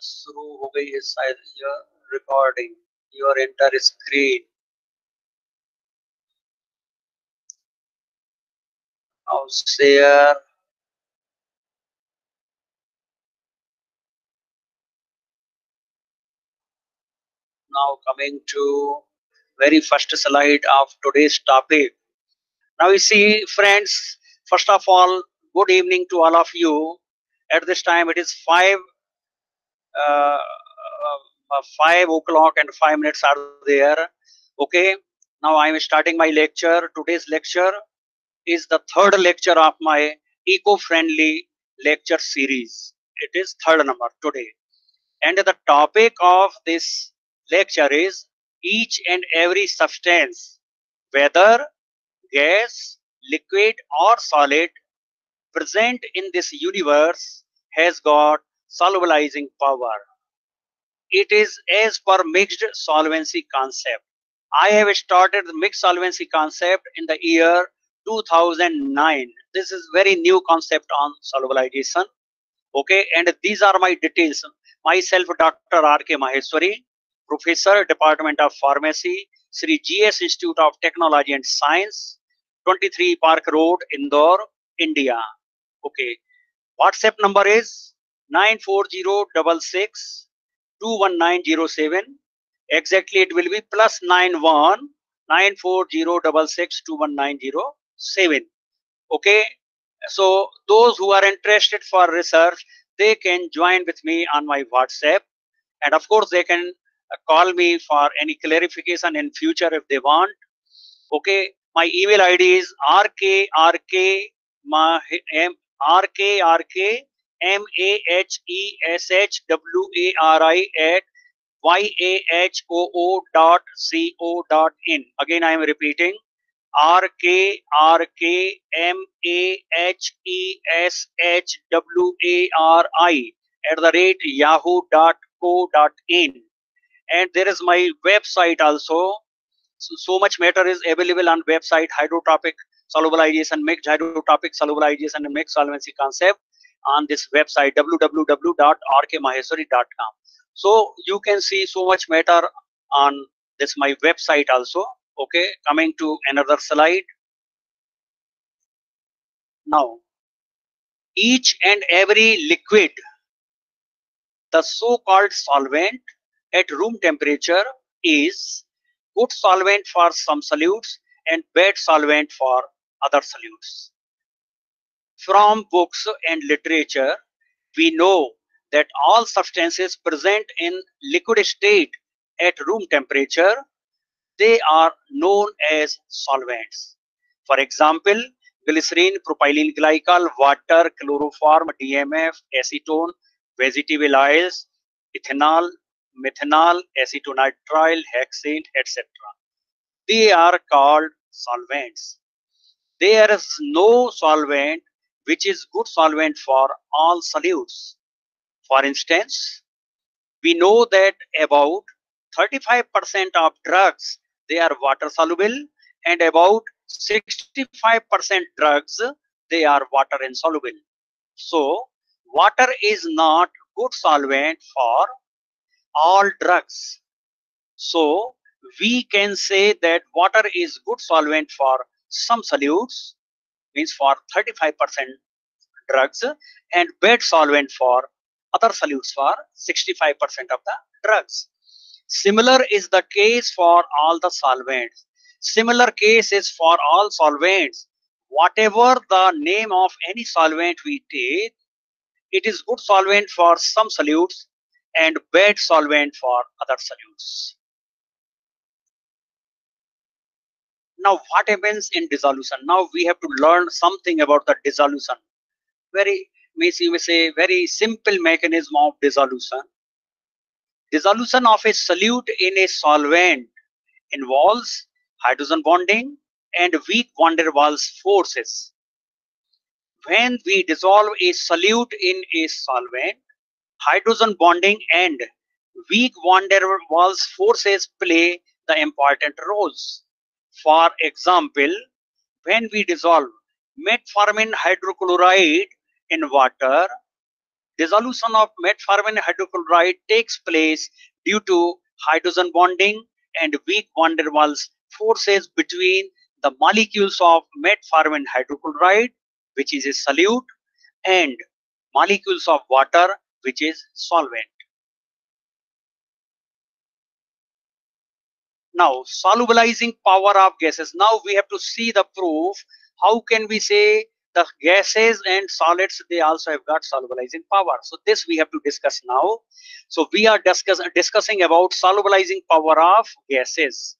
शुरू हो गई है शायद your recording, your enter screen now share. Now coming to very first slide of today's topic. Now you see friends, first of all, good evening to all of you. At this time it is 5 o'clock and 5 minutes are there. Okay, now I am starting my lecture. Today's lecture is the third lecture of my eco-friendly lecture series. It is third number today. And the topic of this lecture is each and every substance, whether gas, liquid or solid, present in this universe has got solubilizing power. It is as per mixed solvency concept. I have started the mixed solvency concept in the year 2009. This is very new concept on solubilization. Okay, and these are my details. Myself, Dr. R.K. Maheshwari, Professor, Department of Pharmacy, Sri G.S. Institute of Technology and Science, 23 Park Road, Indore, India. Okay, WhatsApp number is 94066 21907. Exactly, it will be +91 94066 21907. Okay, so those who are interested for research, they can join with me on my WhatsApp, and of course they can call me for any clarification in future if they want. Okay, my email ID is rkrkmaheshwari@yahoo.co.in. Again I am repeating, rkrmaheshwari@yahoo.co.in. And there is my website also. So much matter is available on website: hydrotropic solubilization, mixed hydrotropic solubilization and mixed solvency concept on this website www.rkmaheshwari.com. So you can see so much matter on this my website also. Okay, coming to another slide. Now each and every liquid, the so-called solvent at room temperature, is good solvent for some solutes and bad solvent for other solutes. From books and literature, we know that all substances present in liquid state at room temperature, they are known as solvents. For example, glycerin, propylene glycol, water, chloroform, DMF, acetone, vegetable oils, ethanol, methanol, acetonitrile, hexane, etc. They are called solvents. There is no solvent which is good solvent for all solutes. For instance, we know that about 35% of drugs, they are water soluble, and about 65% drugs, they are water insoluble. So water is not good solvent for all drugs. So we can say that water is good solvent for some solutes, means for 35% drugs, and bad solvent for other solutes for 65% of the drugs. Similar is the case for all the solvents. Similar case is for all solvents. Whatever the name of any solvent we take, it is good solvent for some solutes and bad solvent for other solutes. Now what happens in dissolution? Now we have to learn something about the dissolution. Very, you may say, very simple mechanism of dissolution. Dissolution of a solute in a solvent involves hydrogen bonding and weak van der Waals forces. When we dissolve a solute in a solvent, hydrogen bonding and weak van der Waals forces play the important roles. For example, when we dissolve metformin hydrochloride in water, dissolution of metformin hydrochloride takes place due to hydrogen bonding and weak van der Waals forces between the molecules of metformin hydrochloride, which is a solute, and molecules of water, which is solvent. Now, solubilizing power of gases. Now we have to see the proof. How can we say the gases and solids, they also have got solubilizing power? So this we have to discuss now. So we are discussing about solubilizing power of gases.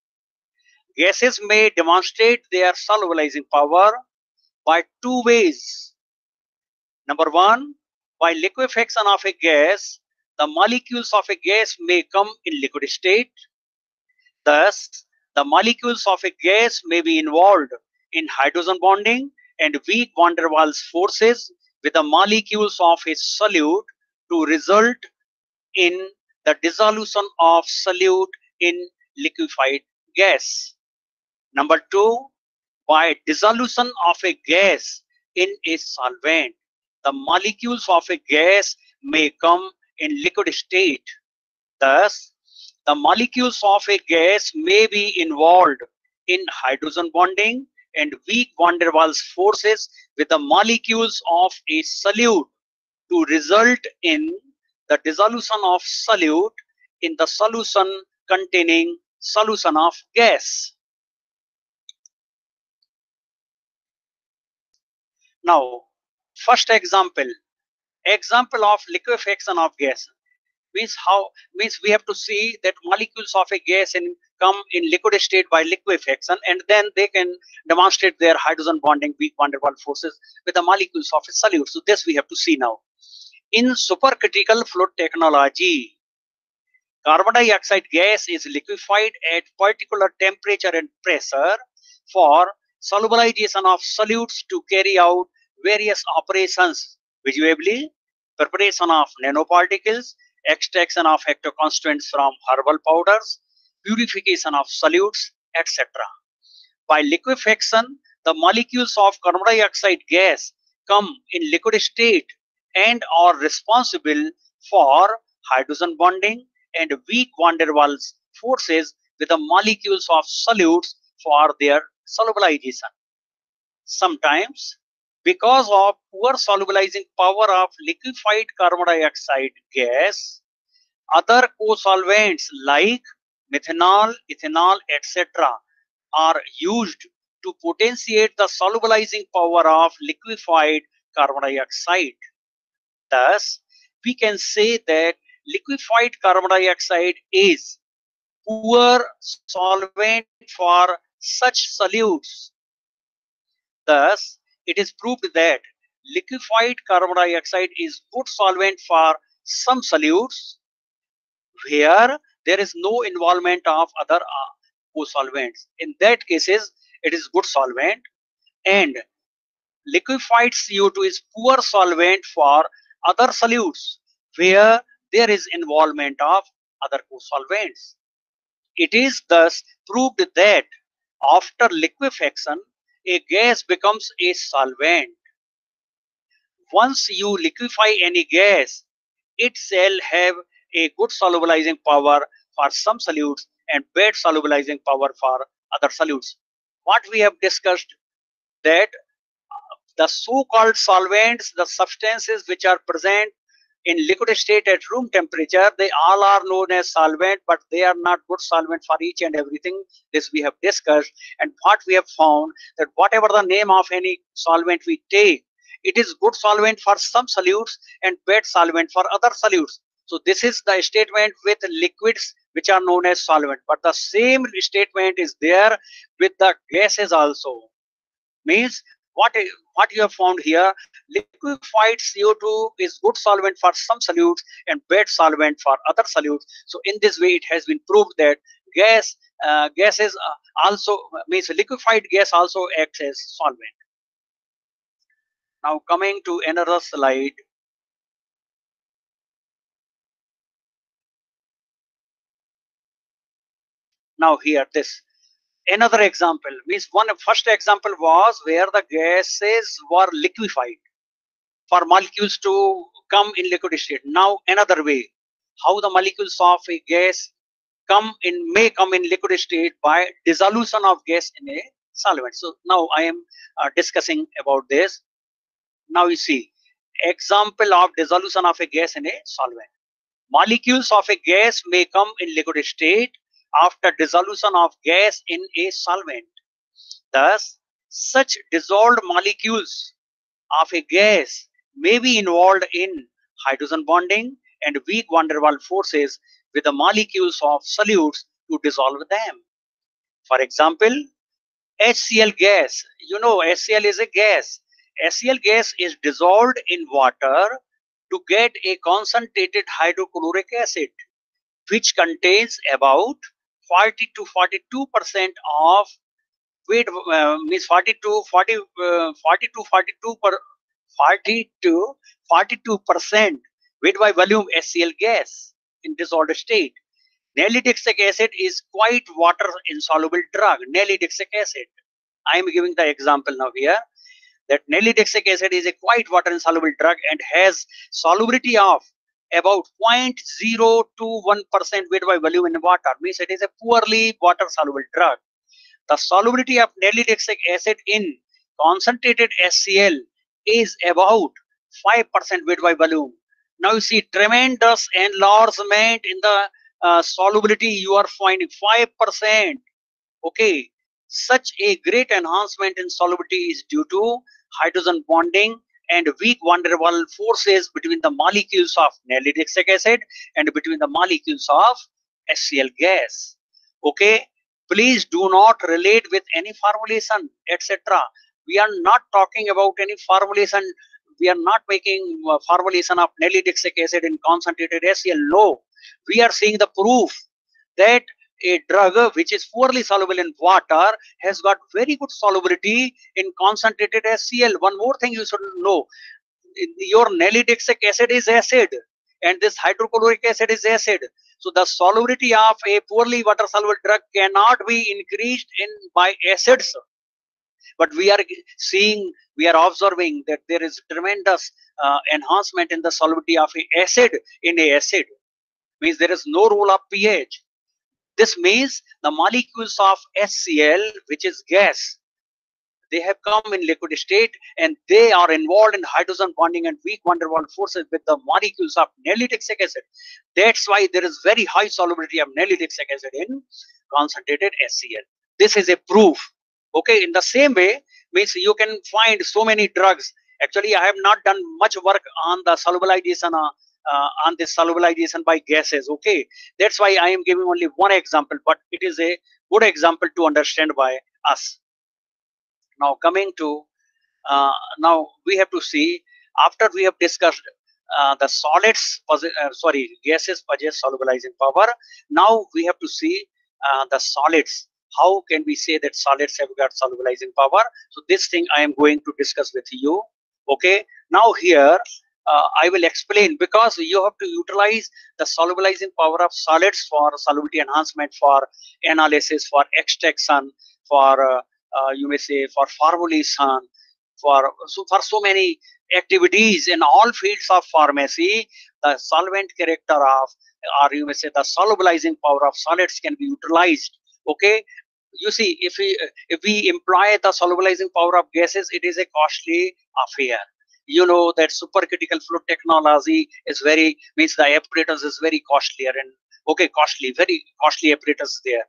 Gases may demonstrate their solubilizing power by two ways. Number one, by liquefaction of a gas, the molecules of a gas may come in liquid state. Thus, the molecules of a gas may be involved in hydrogen bonding and weak van der Waals forces with the molecules of a solute to result in the dissolution of solute in liquefied gas. Number two, by dissolution of a gas in a solvent, the molecules of a gas may come in liquid state. Thus, the molecules of a gas may be involved in hydrogen bonding and weak van der Waals forces with the molecules of a solute to result in the dissolution of solute in the solution containing solution of gas. Now, first example of liquefaction of gas means we have to see that molecules of a gas come in liquid state by liquefaction, and then they can demonstrate their hydrogen bonding weak van der Waals forces with the molecules of a solute. So this we have to see now. In supercritical fluid technology, carbon dioxide gas is liquefied at particular temperature and pressure for solubilization of solutes to carry out various operations, visually preparation of nanoparticles, extraction of active constituents from herbal powders, purification of solutes, etc. By liquefaction, the molecules of carbon dioxide gas come in liquid state and are responsible for hydrogen bonding and weak van der Waals forces with the molecules of solutes for their solubilization. Sometimes, because of poor solubilizing power of liquefied carbon dioxide gas, other co-solvents like methanol, ethanol, etc. are used to potentiate the solubilizing power of liquefied carbon dioxide. Thus, we can say that liquefied carbon dioxide is poor solvent for such solutes. Thus, it is proved that liquefied carbon dioxide is good solvent for some solutes where there is no involvement of other co-solvents. In that cases, it is good solvent, and liquefied CO2 is poor solvent for other solutes where there is involvement of other co-solvents. It is thus proved that after liquefaction, a gas becomes a solvent. Once you liquefy any gas, it shall have a good solubilizing power for some solutes and bad solubilizing power for other solutes. What we have discussed, that the so-called solvents, the substances which are present in liquid state at room temperature, they all are known as solvent, but they are not good solvent for each and everything. This we have discussed, and what we have found, that whatever the name of any solvent we take, it is good solvent for some solutes and bad solvent for other solutes. So this is the statement with liquids which are known as solvent, but the same statement is there with the gases also. Means what you have found here, liquefied CO2 is good solvent for some solutes and bad solvent for other solutes. So in this way, it has been proved that gases also means liquefied gas also acts as solvent. Now coming to another slide. Now here this another example means first example was where the gases were liquefied for molecules to come in liquid state. Now another way, how the molecules of a gas may come in liquid state by dissolution of gas in a solvent. So now I am discussing about this. Now you see, example of dissolution of a gas in a solvent. Molecules of a gas may come in liquid state after dissolution of gas in a solvent. Thus, such dissolved molecules of a gas may be involved in hydrogen bonding and weak van der Waals forces with the molecules of solutes to dissolve them. For example, HCl gas. You know, HCl is a gas. HCl gas is dissolved in water to get a concentrated hydrochloric acid, which contains about 40 to 42% of weight, means 40 to 40, 40 to 42 per 40 to 42% weight by volume HCl gas in dissolved state. Nalidixic acid is quite water insoluble drug. Nalidixic acid. I am giving the example now here that nalidixic acid is a quite water insoluble drug and has solubility of about 0.021% weight by volume in water. Means it is a poorly water soluble drug. The solubility of nalidixic acid in concentrated HCl is about 5% weight by volume. Now you see tremendous enlargement in the solubility. You are finding 5%. Okay, such a great enhancement in solubility is due to hydrogen bonding and weak van der Waals forces between the molecules of nalidixic acid and between the molecules of HCl gas. Okay, please do not relate with any formulation, etc. We are not talking about any formulation. We are not making formulation of nalidixic acid in concentrated HCl. No, we are seeing the proof that a drug which is poorly soluble in water has got very good solubility in concentrated HCl. One more thing you should know, your nalidixic acid is acid and this hydrochloric acid is acid. So the solubility of a poorly water soluble drug cannot be increased by acids. But we are seeing, we are observing that there is tremendous enhancement in the solubility of a acid in a acid. Means there is no role of pH. This means the molecules of HCl, which is gas, they have come in liquid state and they are involved in hydrogen bonding and weak van der Waals forces with the molecules of nalidixic acid. That's why there is very high solubility of nalidixic acid in concentrated HCl. This is a proof. Okay, in the same way, means you can find so many drugs. Actually, I have not done much work on the solubilization on this solubilization by gases. Okay, that's why I am giving only one example, but it is a good example to understand by us. Now coming to now we have to see, after we have discussed the solids gases possess solubilizing power. Now we have to see the solids. How can we say that solids have got solubilizing power? So this thing I am going to discuss with you. Okay, now here I will explain, because you have to utilize the solubilizing power of solids for solubility enhancement, for analysis, for extraction, for you may say for formulation, for so many activities in all fields of pharmacy. The solvent character of, or you may say the solubilizing power of solids can be utilized. Okay, you see, if we employ the solubilizing power of gases, it is a costly affair. You know that supercritical fluid technology is very, means the apparatus is very costlier, and okay, costly, very costly apparatus there.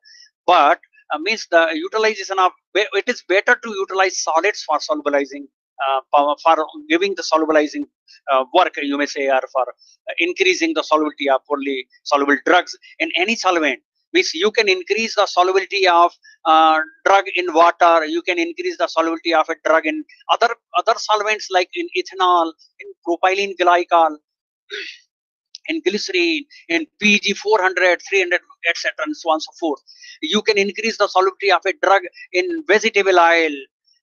But means the utilization of, it is better to utilize solids for solubilizing power, for giving the solubilizing work, you may say, or for increasing the solubility of poorly soluble drugs in any solvent. Means you can increase the solubility of drug in water, you can increase the solubility of a drug in other solvents like in ethanol, in propylene glycol, in glycerine, in PG 400, 300, etc., and so on and so forth. You can increase the solubility of a drug in vegetable oil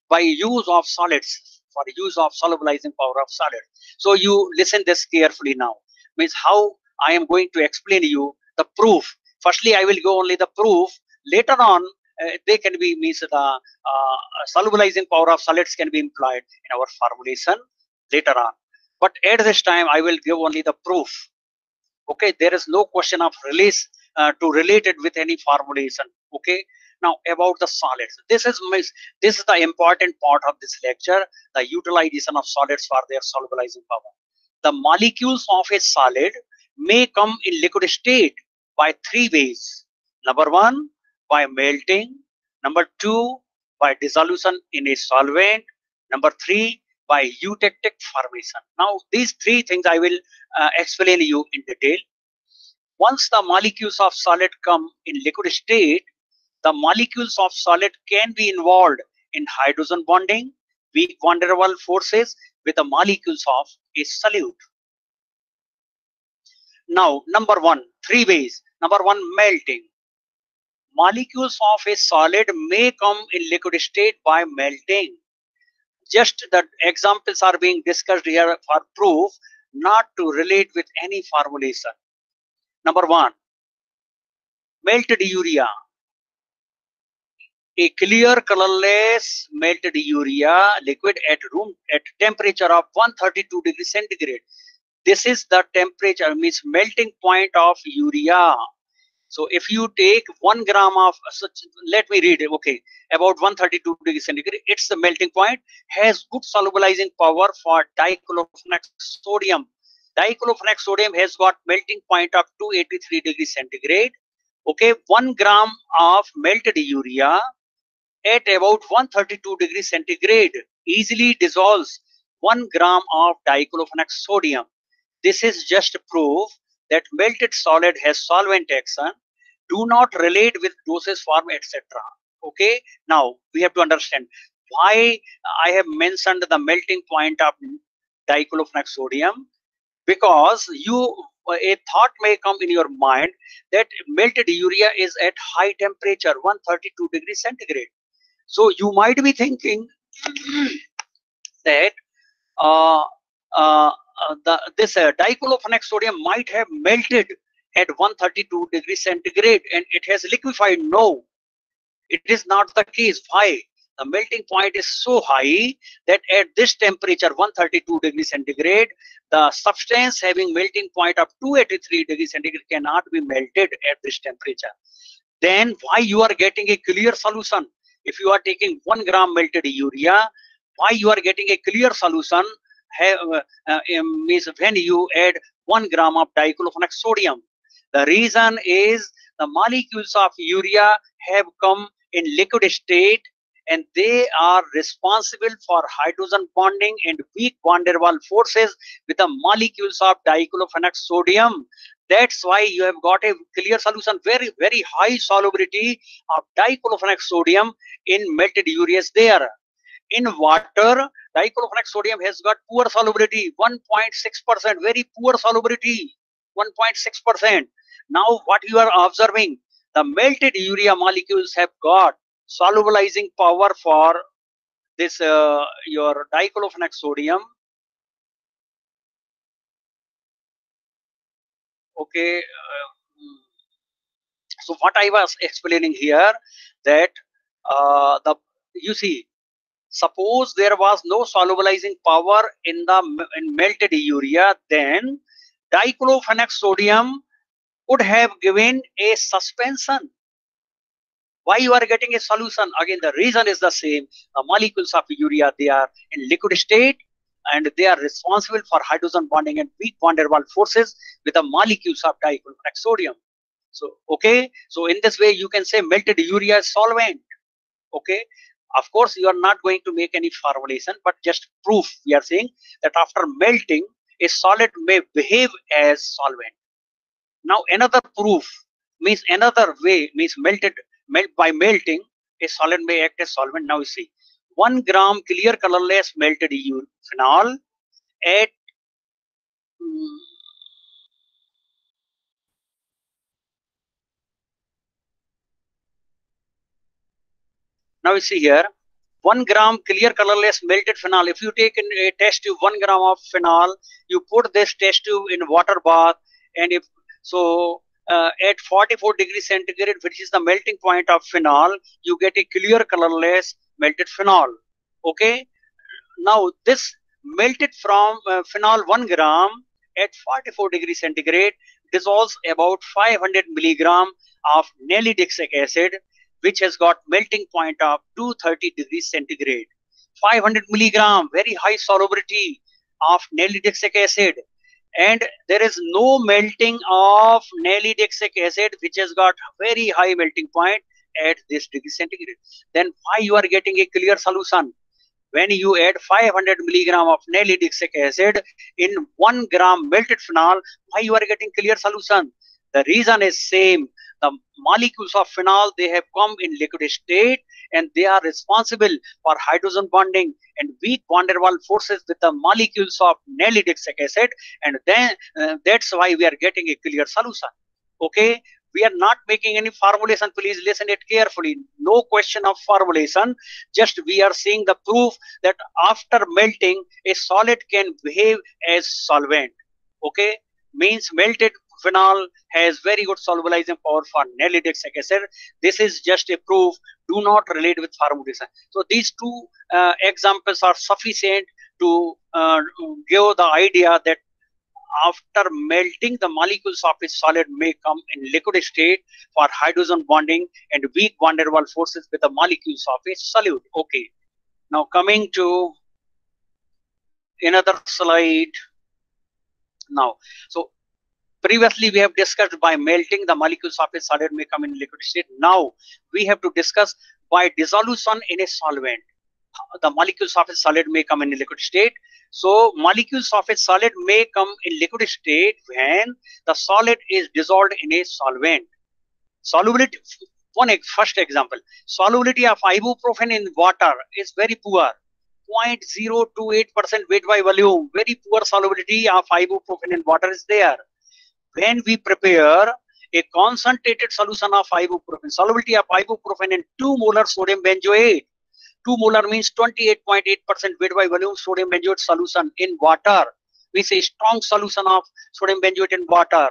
by use of solids, for use of solubilizing power of solid. So you listen this carefully now. Means how I am going to explain to you the proof. Firstly, I will go only the proof. Later on, they can be, means the solubilizing power of solids can be employed in our formulation later on. But at this time, I will give only the proof. Okay, there is no question of release to relate it with any formulation. Okay, now about the solids. This is the important part of this lecture, the utilization of solids for their solubilizing power. The molecules of a solid may come in liquid state by three ways. Number one, by melting. Number two, by dissolution in a solvent. Number three, by eutectic formation. Now, these three things I will explain you in detail. Once the molecules of solid come in liquid state, the molecules of solid can be involved in hydrogen bonding, weak van der Waals forces with the molecules of a solute. Now, number one, three ways. Number one, melting. Molecules of a solid may come in liquid state by melting. Just the examples are being discussed here for proof, not to relate with any formulation. Number one, melted urea. A clear colorless melted urea liquid at temperature of 132 degrees centigrade. This is the temperature, means melting point of urea. So if you take 1 gram of, let me read it, okay, about 132 degrees centigrade, it's the melting point, has good solubilizing power for diclofenac sodium. Diclofenac sodium has got melting point of 283 degrees centigrade. Okay, 1 gram of melted urea at about 132 degrees centigrade easily dissolves 1 gram of diclofenac sodium. This is just proof that melted solid has solvent action. Do not relate with dosage form, etc. Okay, now we have to understand why I have mentioned the melting point of diclofenac sodium, because a thought may come in your mind that melted urea is at high temperature 132 degrees centigrade. So you might be thinking that this diclofenac sodium might have melted at 132 degrees centigrade and it has liquefied. No, it is not the case. Why? The melting point is so high that at this temperature 132 degrees centigrade, the substance having melting point of 283 degrees centigrade cannot be melted at this temperature. Then why you are getting a clear solution? If you are taking 1 gram melted urea, why you are getting a clear solution means when you add 1 gram of diclofenac sodium? The reason is the molecules of urea have come in liquid state and they are responsible for hydrogen bonding and weak van der Waals forces with the molecules of diclofenac sodium. That's why you have got a clear solution, very, very high solubility of diclofenac sodium in melted urea is there. In water, diclofenac sodium has got poor solubility, 1.6%, very poor solubility, 1.6%. Now what you are observing, the melted urea molecules have got solubilizing power for this your diclofenac sodium. Okay, so what I was explaining here, that you see, suppose there was no solubilizing power in melted urea, then diclofenac sodium would have given a suspension. Why you are getting a solution? Again, the reason is the same. The molecules of urea, they are in liquid state and they are responsible for hydrogen bonding and weak van der Waals forces with the molecules of diclofenac sodium. So, okay, so in this way you can say melted urea is solvent. Okay, of course you are not going to make any formulation, but just proof we are saying that after melting a solid may behave as solvent. Now another proof means another way means by melting a solid may act as solvent. Now you see 1 gram clear colorless melted phenol at now you see here 1 gram clear colorless melted phenol. If you take in a test tube 1 gram of phenol, you put this test tube in water bath, and if so at 44 degrees centigrade, which is the melting point of phenol, you get a clear colorless melted phenol. Okay, now this melted from phenol 1 gram at 44 degrees centigrade dissolves about 500 milligram of nalidixic acid, which has got melting point of 230 degrees centigrade. 500 milligram, very high solubility of nalidixic acid, and there is no melting of nalidixic acid which has got very high melting point at this degree centigrade. Then why you are getting a clear solution? When you add 500 milligram of nalidixic acid in 1 gram melted phenol, why you are getting clear solution? The reason is same. The molecules of phenol, they have come in liquid state and they are responsible for hydrogen bonding and weak van der Waals forces with the molecules of nalidixic acid, and then that's why we are getting a clear solution. Okay, we are not making any formulation. Please listen it carefully. No question of formulation. Just we are seeing the proof that after melting, a solid can behave as solvent. Okay, means melted phenol has very good solubilizing power for nalidixic acid. This is just a proof. Do not relate with formulation. So these two examples are sufficient to give the idea that after melting, the molecules of a solid may come in liquid state for hydrogen bonding and weak van der Waals forces with the molecules of a solute. Okay. Now coming to another slide. Now, so previously we have discussed by melting the molecules of a solid may come in liquid state. Now we have to discuss by dissolution in a solvent. The molecules of a solid may come in a liquid state. So molecules of a solid may come in liquid state when the solid is dissolved in a solvent. Solubility, first example, solubility of ibuprofen in water is very poor. 0.028% weight by volume. Very poor solubility of ibuprofen in water is there. When we prepare a concentrated solution of ibuprofen, solubility of ibuprofen in 2 molar sodium benzoate. 2 molar means 28.8% weight by volume sodium benzoate solution in water. We say strong solution of sodium benzoate in water.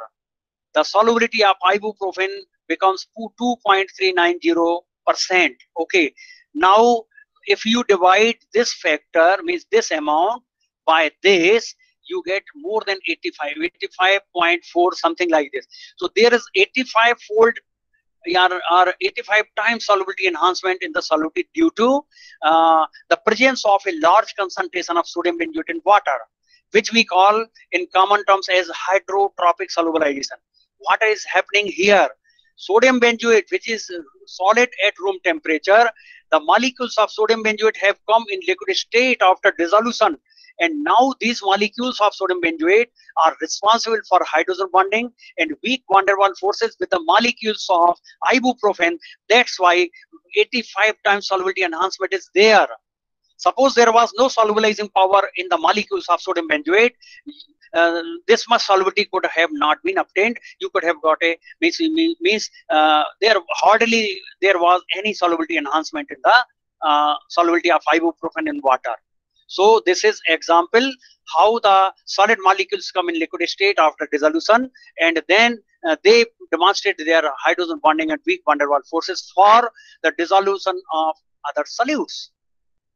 The solubility of ibuprofen becomes 2.390%. Okay. Now, if you divide this factor, means this amount, by this, you get more than 85.4, something like this. So there is 85-fold or 85 times solubility enhancement in the solubility due to the presence of a large concentration of sodium benzoate in water, which we call in common terms as hydrotropic solubilization. What is happening here? Sodium benzoate, which is solid at room temperature, the molecules of sodium benzoate have come in liquid state after dissolution, and now these molecules of sodium benzoate are responsible for hydrogen bonding and weak van der Waals forces with the molecules of ibuprofen. That's why 85 times solubility enhancement is there. Suppose there was no solubilizing power in the molecules of sodium benzoate, this much solubility could have not been obtained. You could have got a there hardly there was any solubility enhancement in the solubility of ibuprofen in water. So this is example how the solid molecules come in liquid state after dissolution, and then they demonstrate their hydrogen bonding and weak van der Waals forces for the dissolution of other solutes.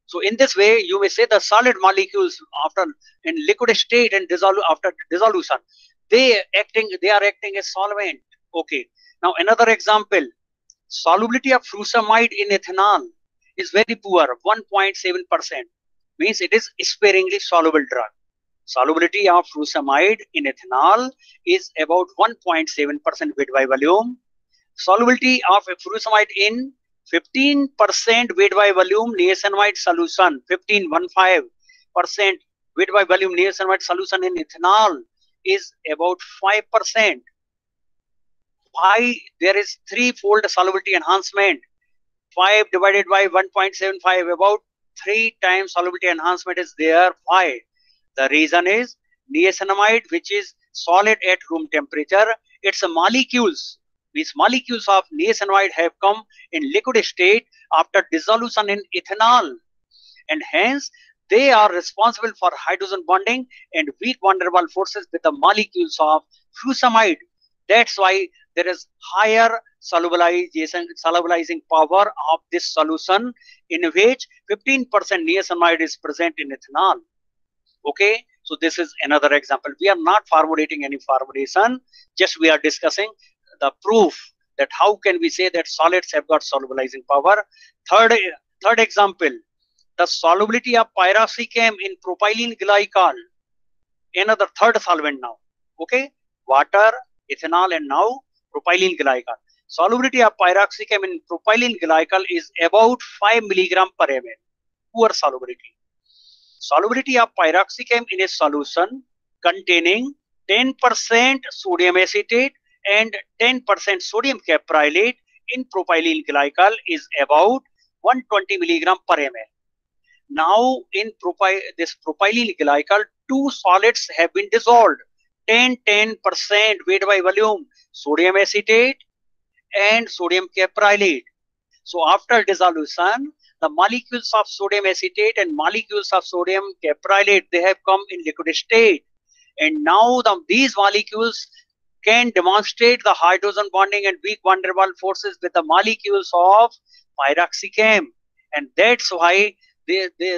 So in this way, you may say the solid molecules after in liquid state and after dissolution, they are acting as solvent. Okay. Now another example, solubility of furosemide in ethanol is very poor, 1.7%. Means it is sparingly soluble drug. Solubility of furosemide in ethanol is about 1.7% weight by volume. Solubility of furosemide in 15% weight by volume niacinamide solution, 15% weight by volume niacinamide solution in ethanol is about 5%. Why? There is threefold solubility enhancement. 5 divided by 1.75, about 3 times solubility enhancement is there. Why? The reason is niacinamide, which is solid at room temperature, its molecules, these molecules of niacinamide have come in liquid state after dissolution in ethanol, and hence they are responsible for hydrogen bonding and weak van der Waals forces with the molecules of furosemide. That's why there is higher solubilizing power of this solution, in which 15% niacinamide is present in ethanol. Okay, so this is another example. We are not formulating any formulation, just we are discussing the proof that how can we say that solids have got solubilizing power. Third example, the solubility of pyroxicam in propylene glycol, another third solvent now. Okay, water, ethanol, and now propylene glycol. Solubility of pyroxicam in propylene glycol is about 5 milligram per ml. Poor solubility. Solubility of pyroxicam in a solution containing 10% sodium acetate and 10% sodium caprylate in propylene glycol is about 120 milligram per ml. Now in this propylene glycol, two solids have been dissolved. 10% weight by volume, sodium acetate and sodium caprylate. So after dissolution, the molecules of sodium acetate and molecules of sodium caprylate, they have come in liquid state. And now these molecules can demonstrate the hydrogen bonding and weak van der Waals forces with the molecules of pyroxicam. And that's why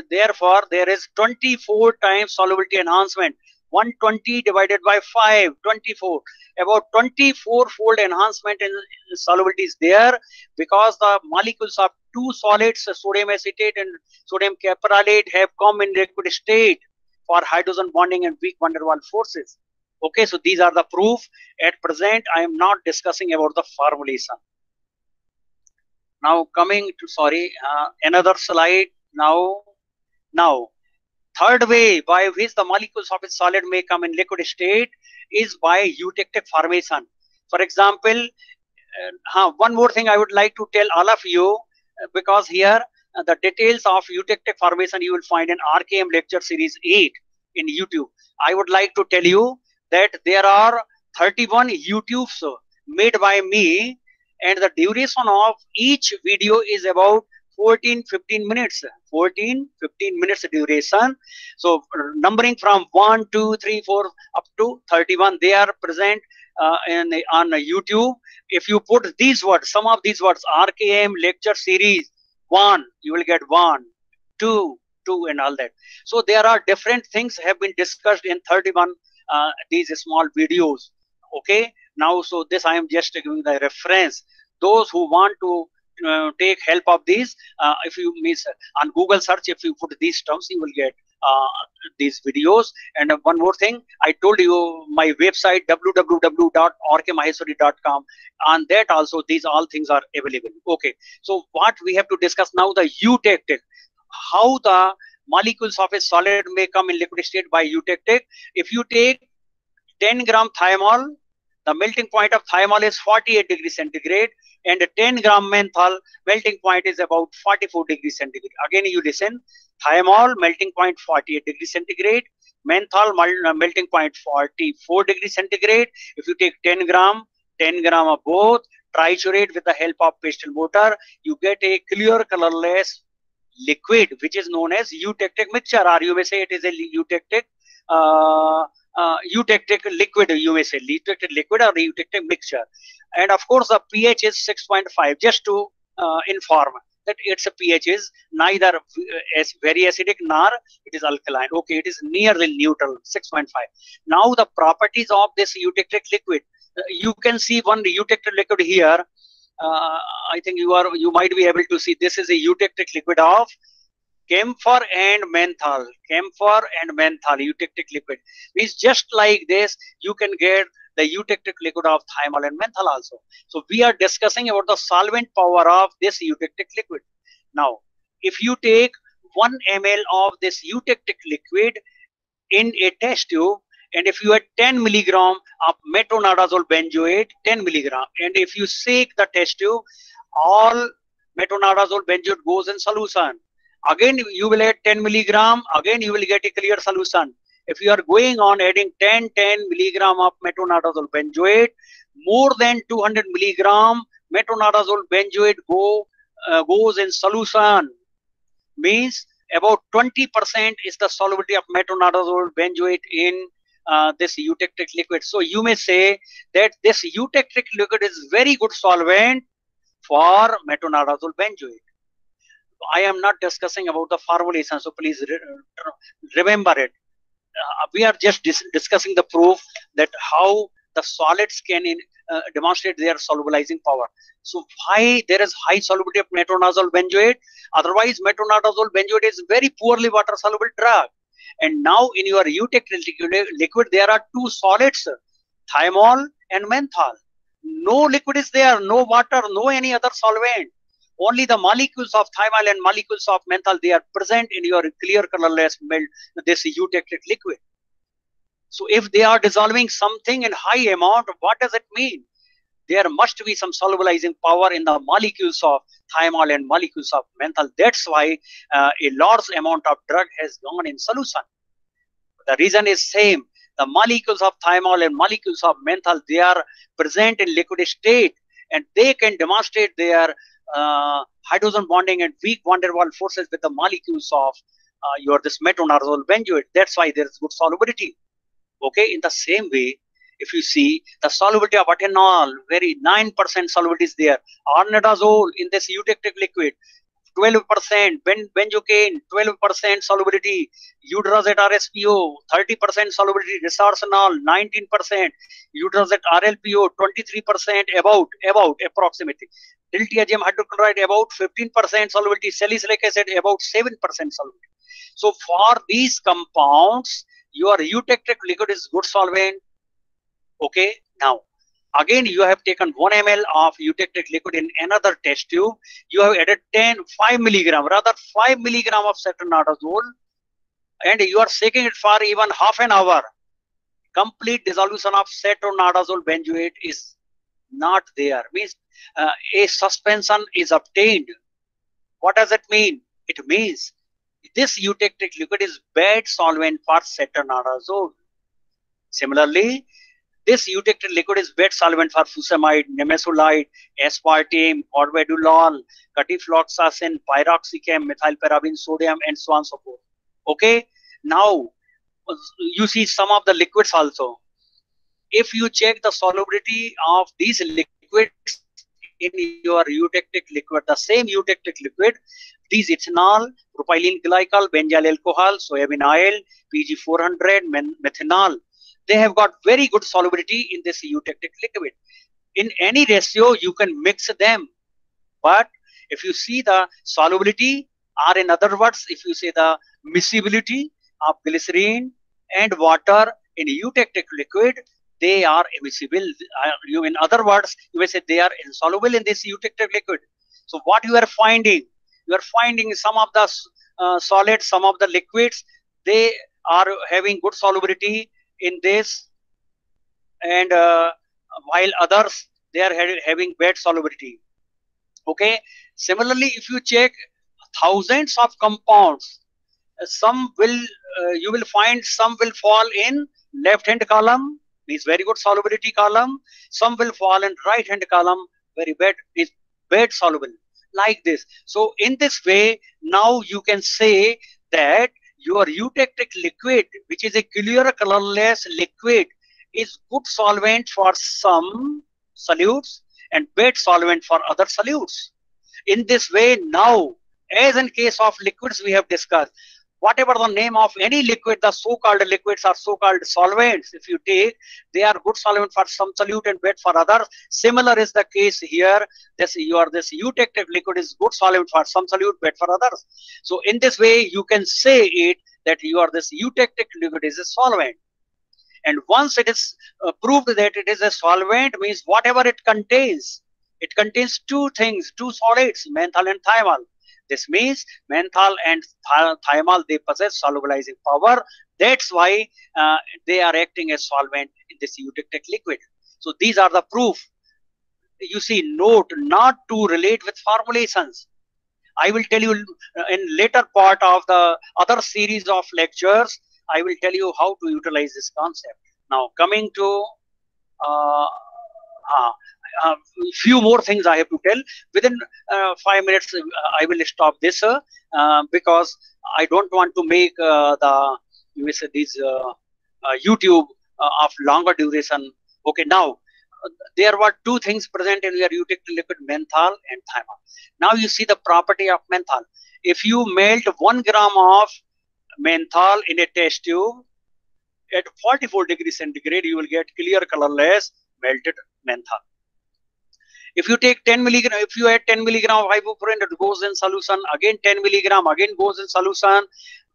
therefore there is 24 times solubility enhancement. 120 divided by 5, 24. About 24-fold enhancement in solubility is there because the molecules of two solids, sodium acetate and sodium caprylate, have come in liquid state for hydrogen bonding and weak van der Waals forces. Okay, so these are the proof. At present, I am not discussing about the formulation. Now coming to, another slide. Now, third way by which the molecules of a solid may come in liquid state is by eutectic formation. For example, one more thing I would like to tell all of you, because here the details of eutectic formation you will find in RKM lecture series 8 in YouTube. I would like to tell you that there are 31 YouTubes made by me, and the duration of each video is about 14-15 minutes. 14-15 minutes duration. So numbering from 1, 2, 3, 4 up to 31, they are present on YouTube. If you put these words, some of these words, RKM lecture series 1, you will get 1, 2, 2 and all that. So there are different things have been discussed in 31 these small videos. Okay, now so this I am just giving the reference. Those who want to take help of these, if you miss on Google search, if you put these terms, you will get these videos. And one more thing, I told you my website www.rkmaheshwari.com. On that also these all things are available. Okay, so what we have to discuss now, the eutectic, how the molecules of a solid may come in liquid state by eutectic. If you take 10 gram thiamol, the melting point of thiamol is 48 degrees centigrade, and 10 gram menthol melting point is about 44 degrees centigrade. Again, you listen, thiamol melting point 48 degrees centigrade, menthol melting point 44 degrees centigrade. If you take 10 gram of both, triturate with the help of pestle mortar, you get a clear colorless liquid which is known as eutectic mixture, or you may say it is a eutectic eutectic liquid, you may say eutectic liquid or eutectic mixture. And of course the pH is 6.5, just to inform that its pH is neither very acidic nor it is alkaline. Okay, it is nearly neutral, 6.5. Now the properties of this eutectic liquid, you can see one eutectic liquid here. I think you might be able to see this is a eutectic liquid of camphor and menthol. Camphor and menthol eutectic liquid means just like this you can get the eutectic liquid of thiamol and menthol also. So we are discussing about the solvent power of this eutectic liquid. Now if you take 1 ml of this eutectic liquid in a test tube, and if you add 10 milligram of metronidazole benzoate, 10 milligram, and if you shake the test tube, all metronidazole benzoate goes in solution. Again you will add 10 milligram, again you will get a clear solution. If you are going on adding 10 milligram of metronidazole benzoate, more than 200 milligram metronidazole benzoate goes in solution. Means about 20% is the solubility of metronidazole benzoate in this eutectic liquid. So you may say that this eutectic liquid is very good solvent for metronidazole benzoate. I am not discussing about the formulation, so please remember it. we are just discussing the proof that how the solids can demonstrate their solubilizing power. So why there is high solubility of metronidazole benzoate? Otherwise, metronidazole benzoate is very poorly water soluble drug. And now in your eutect liquid, there are two solids, thiamol and menthol. No liquid is there, no water, no any other solvent. Only the molecules of thiamol and molecules of menthol, they are present in your clear colorless milk, this eutectic liquid. So if they are dissolving something in high amount, what does it mean? There must be some solubilizing power in the molecules of thiamol and molecules of menthol. That's why a large amount of drug has gone in solution. The reason is same. The molecules of thiamol and molecules of menthol, they are present in liquid state, and they can demonstrate their hydrogen bonding and weak van der Waals forces with the molecules of your this metronidazole benzoate. That's why there is good solubility. Okay, in the same way, if you see the solubility of ethanol, very 9% solubility is there. Arnidazole in this eutectic liquid, 12%, benzocaine, 12% solubility, Udrazate RSPO, 30% solubility, Risarsenol, 19%, Udrazate RLPO, 23%, about approximately. Diltiazem hydrochloride, about 15% solubility, salicylic acid, about 7% solubility. So for these compounds, your eutectic liquid is good solvent. Okay, now again you have taken 1 ml of eutectic liquid in another test tube. You have added 5 milligram, rather 5 milligram of cetronidazole, and you are shaking it for even half an hour. Complete dissolution of cetronidazole benzoate is not there. Means a suspension is obtained. What does it mean? It means this eutectic liquid is bad solvent for cetronidazole. Similarly, this eutectic liquid is bad solvent for fusamide, nimesulide, aspartame, corvedulol, catifloxacin, pyroxicam, methylparabene sodium, and so on and so forth. Okay, now you see some of the liquids also. If you check the solubility of these liquids in your eutectic liquid, the same eutectic liquid, these ethanol, propylene glycol, benzyl alcohol, soybean oil, PG400, methanol, they have got very good solubility in this eutectic liquid. In any ratio, you can mix them. But if you see the solubility, or in other words, if you say the miscibility of glycerine and water in eutectic liquid, they are immiscible. In other words, you may say they are insoluble in this eutectic liquid. So what you are finding? You are finding some of the solids, some of the liquids, they are having good solubility in this, and while others, they are having bad solubility. Okay, similarly, if you check thousands of compounds, some will you will find some will fall in left hand column, means very good solubility column. Some will fall in right hand column, very bad, is bad soluble, like this. So in this way, now you can say that your eutectic liquid, which is a clear colorless liquid, is good solvent for some solutes and bad solvent for other solutes. In this way, now, as in case of liquids we have discussed, whatever the name of any liquid, the so-called liquids are so-called solvents, if you take, they are good solvent for some solute and bad for others. Similar is the case here. This eutectic liquid is good solvent for some solute, bad for others. So in this way, you can say it that this eutectic liquid is a solvent. And once it is proved that it is a solvent, means whatever it contains two things, two solids, menthol and thiamol. This means menthol and thiamol, they possess solubilizing power. That's why they are acting as solvent in this eutectic liquid. So these are the proof. You see, note not to relate with formulations. I will tell you in later part of the other series of lectures, I will tell you how to utilize this concept. Now coming to few more things I have to tell. Within 5 minutes, I will stop this because I don't want to make these YouTube of longer duration. Okay, now there were two things present in your eutectic liquid, menthol and thiamol. Now you see the property of menthol. If you melt 1 gram of menthol in a test tube, at 44 degrees centigrade, you will get clear colorless melted menthol. If you take 10 milligram, if you add 10 milligram of ibuprofen, it goes in solution. Again 10 milligram, again goes in solution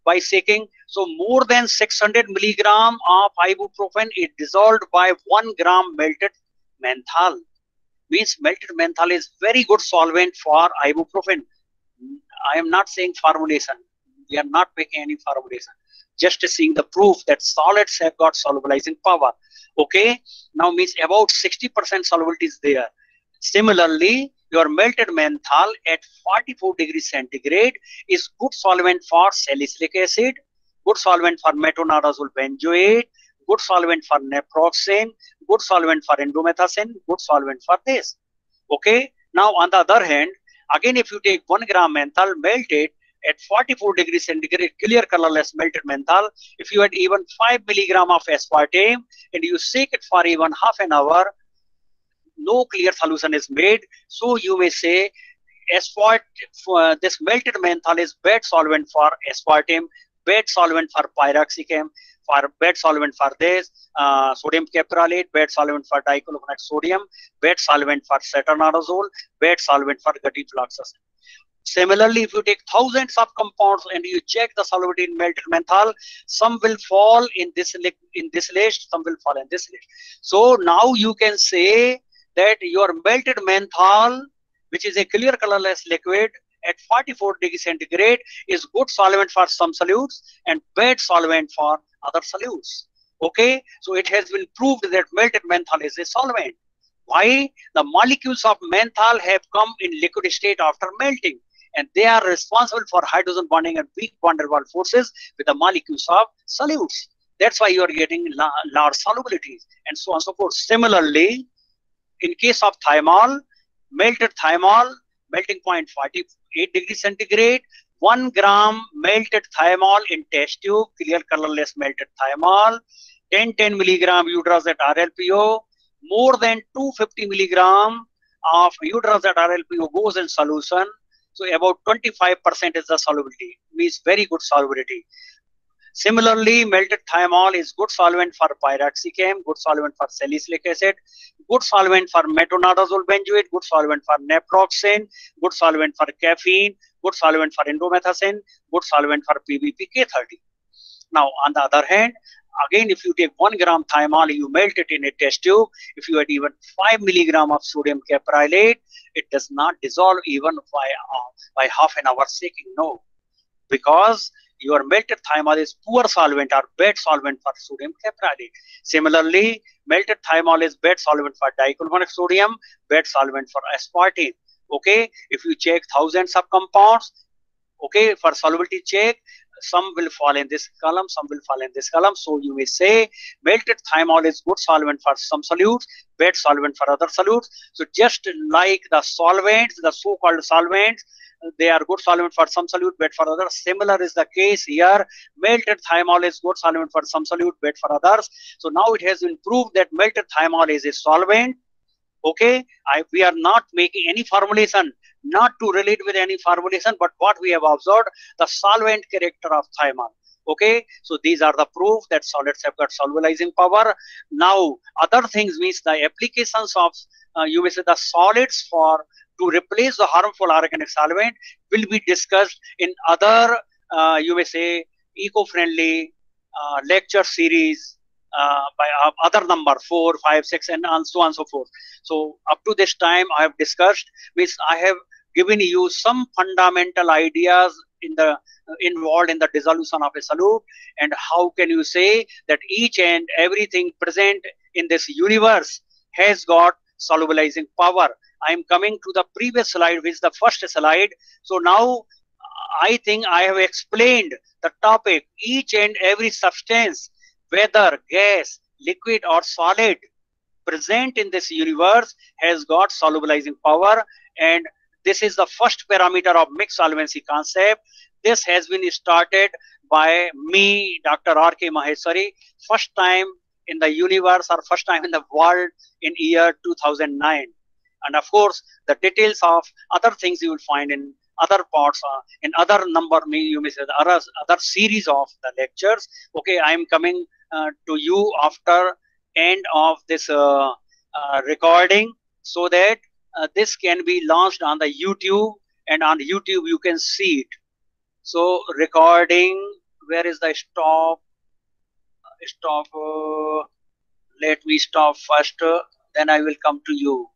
by shaking. So more than 600 milligram of ibuprofen is dissolved by 1 gram melted menthol. Means melted menthol is very good solvent for ibuprofen. I am not saying formulation. We are not making any formulation. Just seeing the proof that solids have got solubilizing power. Okay. Now means about 60% solubility is there. Similarly, your melted menthol at 44 degrees centigrade is good solvent for salicylic acid, good solvent for metronidazole benzoate, good solvent for naproxen, good solvent for indomethacin, good solvent for this. Okay. Now on the other hand, again if you take 1 gram menthol, melt it at 44 degrees centigrade, clear colorless melted menthol. If you add even 5 milligram of aspartame and you shake it for even half an hour, no clear solution is made. So you may say this melted menthol is bad solvent for aspartame, bad solvent for pyroxicam, for bad solvent for this sodium caprolate, bad solvent for diclofenac sodium, bad solvent for cetronidazole, bad solvent for gutifloxacin. Similarly, if you take thousands of compounds and you check the solubility in melted menthol, some will fall in this list, some will fall in this list. So now you can say that your melted menthol, which is a clear colorless liquid at 44 degrees centigrade, is good solvent for some solutes and bad solvent for other solutes. Okay, so it has been proved that melted menthol is a solvent. Why? The molecules of menthol have come in liquid state after melting, and they are responsible for hydrogen bonding and weak van der Waals forces with the molecules of solutes. That's why you are getting large solubilities and so on and so forth. Similarly, in case of thymol, melted thymol, melting point 48 degrees centigrade, 1 gram melted thymol in test tube, clear colorless melted thymol, 10 milligram udrazate RLPO, more than 250 milligram of udrazate RLPO goes in solution. So about 25% is the solubility, means very good solubility. Similarly, melted thymol is good solvent for pyroxicam, good solvent for salicylic acid, good solvent for metronidazole benzoate, good solvent for naproxen, good solvent for caffeine, good solvent for indomethacin, good solvent for PBPK30. Now, on the other hand, again, if you take 1 gram thymol, you melt it in a test tube. If you add even 5 milligram of sodium caprolate, it does not dissolve even by half an hour shaking. No, because your melted thymol is poor solvent or bad solvent for sodium caprolate. Similarly, melted thymol is bad solvent for diclofenac sodium, bad solvent for aspartame. Okay, if you check thousands of compounds, okay, for solubility check, some will fall in this column, some will fall in this column. So you may say melted thymol is good solvent for some solutes, bad solvent for other solutes. So just like the solvents, the so-called solvents, they are good solvent for some solute, bad for others. Similar is the case here. Melted thymol is good solvent for some solute, bad for others. So now it has been proved that melted thymol is a solvent. Okay, we are not making any formulation, not to relate with any formulation, but what we have observed, the solvent character of thymol. Okay, so these are the proof that solids have got solubilizing power. Now, other things means the applications of, you may say, the solids for to replace the harmful organic solvent will be discussed in other, you may say, eco-friendly lecture series by other number 4, 5, 6, and so on and so forth. So up to this time, I have discussed, means I have given you some fundamental ideas in the involved in the dissolution of a solute, and how can you say that each and everything present in this universe has got solubilizing power. I am coming to the previous slide, which is the first slide. So now I think I have explained the topic. Each and every substance, whether gas, liquid or solid, present in this universe has got solubilizing power, and this is the first parameter of mixed solvency concept. This has been started by me, Dr. R.K. Maheshwari, first time in the universe or first time in the world in year 2009. And of course, the details of other things you will find in other parts, in other number, you may say, the other series of the lectures. Okay, I am coming to you after end of this recording, so that this can be launched on the YouTube, and on YouTube you can see it. So recording, where is the stop? Stop. Let me stop first, then I will come to you.